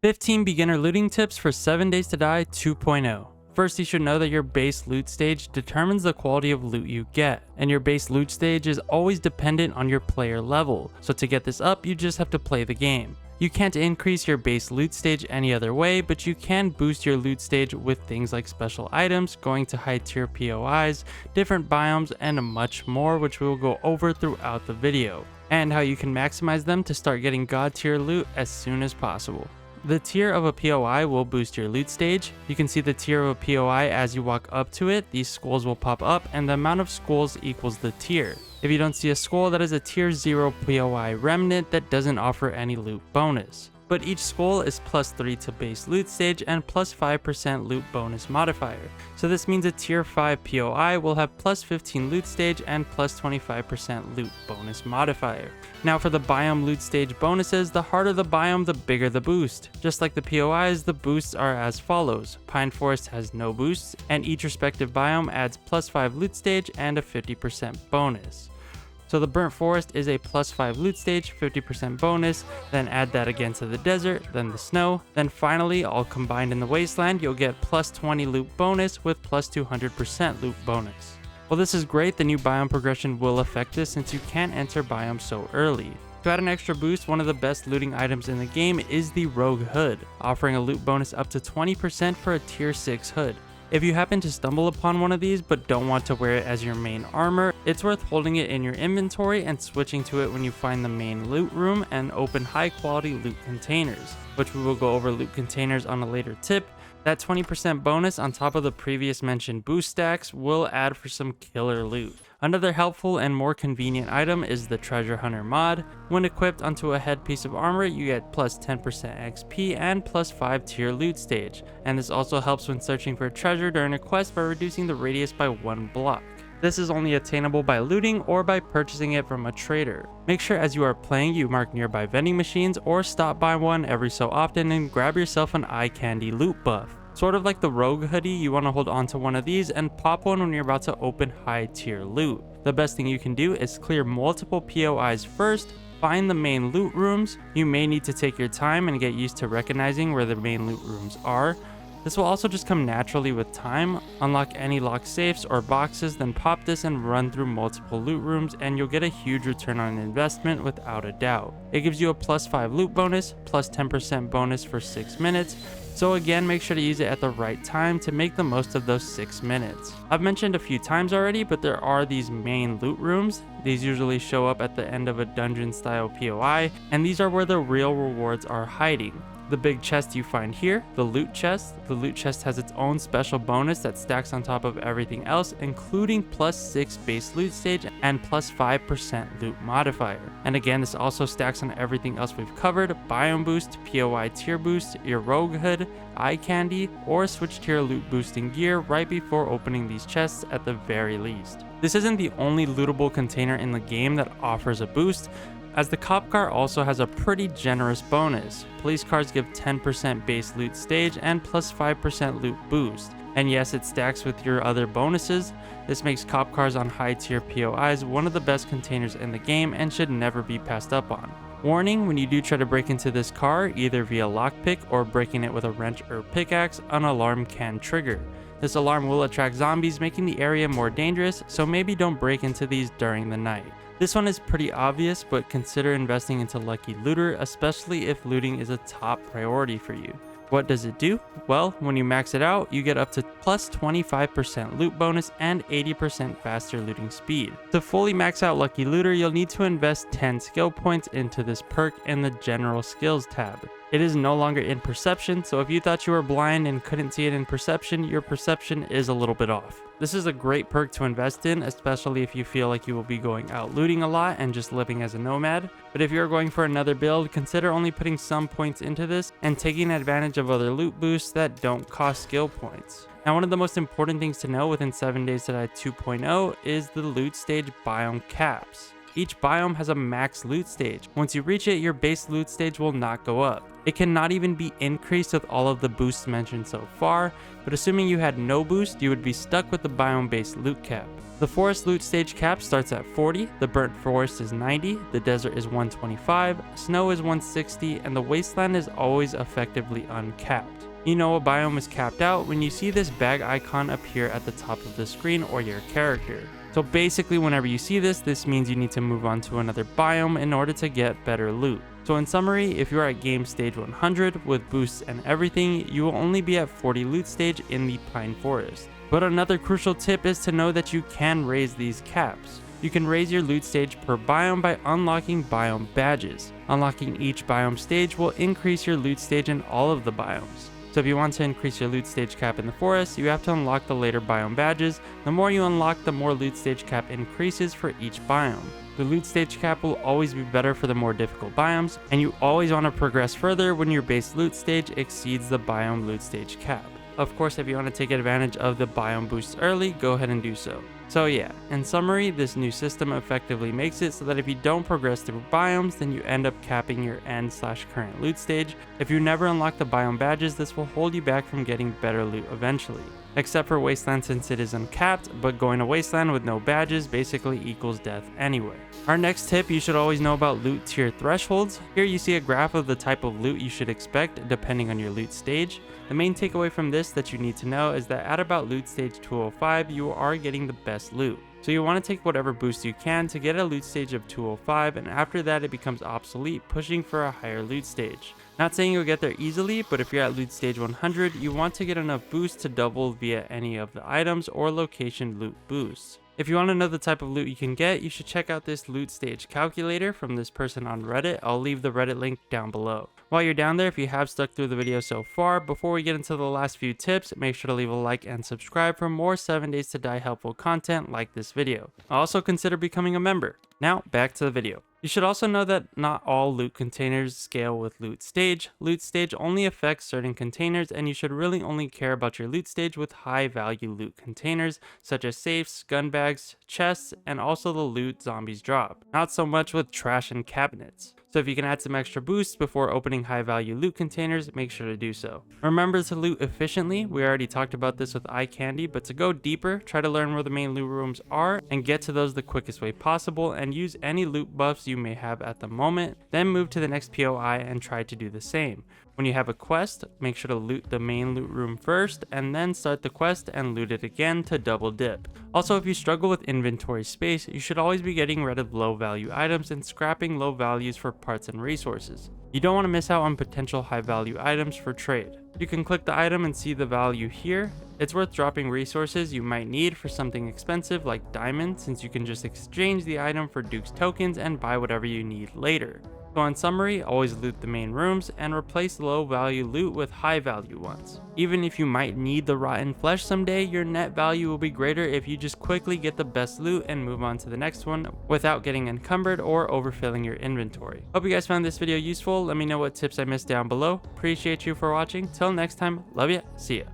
15 beginner looting tips for 7 days to die 2.0. First, you should know that your base loot stage determines the quality of loot you get, and your base loot stage is always dependent on your player level, so to get this up, you just have to play the game. You can't increase your base loot stage any other way, but you can boost your loot stage with things like special items, going to high tier POIs, different biomes, and much more, which we will go over throughout the video, and how you can maximize them to start getting god tier loot as soon as possible. The tier of a POI will boost your loot stage. You can see the tier of a POI as you walk up to it. These skulls will pop up and the amount of skulls equals the tier. If you don't see a skull, that is a tier 0 POI remnant that doesn't offer any loot bonus. But each skull is plus 3 to base loot stage and plus 5% loot bonus modifier. So this means a tier 5 POI will have plus 15 loot stage and plus 25% loot bonus modifier. Now for the biome loot stage bonuses, the harder the biome, the bigger the boost. Just like the POIs, the boosts are as follows. Pine Forest has no boosts, and each respective biome adds plus 5 loot stage and a 50% bonus. So the Burnt Forest is a plus 5 loot stage, 50% bonus, then add that again to the desert, then the snow, then finally all combined in the wasteland you'll get plus 20 loot bonus with plus 200% loot bonus. While this is great, the new biome progression will affect this since you can't enter biomes so early. To add an extra boost, one of the best looting items in the game is the Rogue Hood, offering a loot bonus up to 20% for a tier 6 hood. If you happen to stumble upon one of these but don't want to wear it as your main armor, it's worth holding it in your inventory and switching to it when you find the main loot room and open high quality loot containers, which we will go over loot containers on a later tip. That 20% bonus on top of the previous mentioned boost stacks will add for some killer loot. Another helpful and more convenient item is the Treasure Hunter mod. When equipped onto a headpiece of armor, you get plus 10% XP and plus 5 tier loot stage, and this also helps when searching for treasure during a quest by reducing the radius by 1 block. This is only attainable by looting or by purchasing it from a trader. Make sure as you are playing you mark nearby vending machines or stop by one every so often and grab yourself an eye candy loot buff. Sort of like the Rogue Hoodie, you want to hold onto one of these and pop one when you're about to open high tier loot. The best thing you can do is clear multiple POIs first, find the main loot rooms. You may need to take your time and get used to recognizing where the main loot rooms are. This will also just come naturally with time. Unlock any locked safes or boxes, then pop this and run through multiple loot rooms and you'll get a huge return on investment without a doubt. It gives you a plus 5 loot bonus, plus 10% bonus for 6 minutes. So again, make sure to use it at the right time to make the most of those 6 minutes. I've mentioned a few times already, but there are these main loot rooms. These usually show up at the end of a dungeon style POI, and these are where the real rewards are hiding. The big chest you find here, the loot chest. The loot chest has its own special bonus that stacks on top of everything else, including plus 6 base loot stage and plus 5% loot modifier. And again, this also stacks on everything else we've covered: biome boost, POI tier boost, your rogue hood, eye candy, or switch tier loot boosting gear right before opening these chests at the very least. This isn't the only lootable container in the game that offers a boost, as the cop car also has a pretty generous bonus. Police cars give 10% base loot stage and plus 5% loot boost. And yes, it stacks with your other bonuses. This makes cop cars on high tier POIs one of the best containers in the game and should never be passed up on. Warning, when you do try to break into this car, either via lockpick or breaking it with a wrench or pickaxe, an alarm can trigger. This alarm will attract zombies, making the area more dangerous, so maybe don't break into these during the night. This one is pretty obvious, but consider investing into Lucky Looter, especially if looting is a top priority for you. What does it do? Well, when you max it out, you get up to plus 25% loot bonus and 80% faster looting speed. To fully max out Lucky Looter, you'll need to invest 10 skill points into this perk in the General Skills tab. It is no longer in perception, so if you thought you were blind and couldn't see it in perception, your perception is a little bit off. This is a great perk to invest in, especially if you feel like you will be going out looting a lot and just living as a nomad. But if you're going for another build, consider only putting some points into this and taking advantage of other loot boosts that don't cost skill points. Now, one of the most important things to know within 7 Days to Die 2.0 is the loot stage biome caps. Each biome has a max loot stage. Once you reach it, your base loot stage will not go up. It cannot even be increased with all of the boosts mentioned so far, but assuming you had no boost, you would be stuck with the biome based loot cap. The forest loot stage cap starts at 40, the burnt forest is 90, the desert is 125, snow is 160, and the wasteland is always effectively uncapped. You know a biome is capped out when you see this bag icon appear at the top of the screen or your character. So basically whenever you see this means you need to move on to another biome in order to get better loot. So in summary, if you are at game stage 100 with boosts and everything, you will only be at 40 loot stage in the pine forest. But another crucial tip is to know that you can raise these caps. You can raise your loot stage per biome by unlocking biome badges. Unlocking each biome stage will increase your loot stage in all of the biomes. So if you want to increase your loot stage cap in the forest, you have to unlock the later biome badges. The more you unlock, the more loot stage cap increases for each biome. The loot stage cap will always be better for the more difficult biomes, and you always want to progress further when your base loot stage exceeds the biome loot stage cap. Of course, if you want to take advantage of the biome boosts early, go ahead and do so. So yeah, in summary, this new system effectively makes it so that if you don't progress through biomes, then you end up capping your end/current loot stage. If you never unlock the biome badges, this will hold you back from getting better loot eventually. Except for Wasteland since it is uncapped, but going to Wasteland with no badges basically equals death anyway. Our next tip, you should always know about loot tier thresholds. Here you see a graph of the type of loot you should expect depending on your loot stage. The main takeaway from this that you need to know is that at about loot stage 205, you are getting the best loot. So you want to take whatever boost you can to get a loot stage of 205, and after that it becomes obsolete, pushing for a higher loot stage. Not saying you'll get there easily, but if you're at loot stage 100, you want to get enough boost to double via any of the items or location loot boosts. If you want to know the type of loot you can get, you should check out this loot stage calculator from this person on Reddit. I'll leave the Reddit link down below. While you're down there, if you have stuck through the video so far, before we get into the last few tips, make sure to leave a like and subscribe for more 7 Days to Die helpful content like this video. Also consider becoming a member. Now, back to the video. You should also know that not all loot containers scale with loot stage. Loot stage only affects certain containers, and you should really only care about your loot stage with high value loot containers such as safes, gun bags, chests, and also the loot zombies drop. Not so much with trash and cabinets. So if you can add some extra boosts before opening high value loot containers, make sure to do so. Remember to loot efficiently. We already talked about this with eye candy, but to go deeper, try to learn where the main loot rooms are and get to those the quickest way possible, and use any loot buffs you may have at the moment. Then move to the next POI and try to do the same. When you have a quest, make sure to loot the main loot room first and then start the quest and loot it again to double dip. Also, if you struggle with inventory space, you should always be getting rid of low value items and scrapping low values for parts and resources. You don't want to miss out on potential high value items for trade. You can click the item and see the value here. It's worth dropping resources you might need for something expensive like diamonds, since you can just exchange the item for Duke's tokens and buy whatever you need later. So in summary, always loot the main rooms and replace low value loot with high value ones. Even if you might need the rotten flesh someday, your net value will be greater if you just quickly get the best loot and move on to the next one without getting encumbered or overfilling your inventory. Hope you guys found this video useful. Let me know what tips I missed down below. Appreciate you for watching. Till next time, love ya, see ya.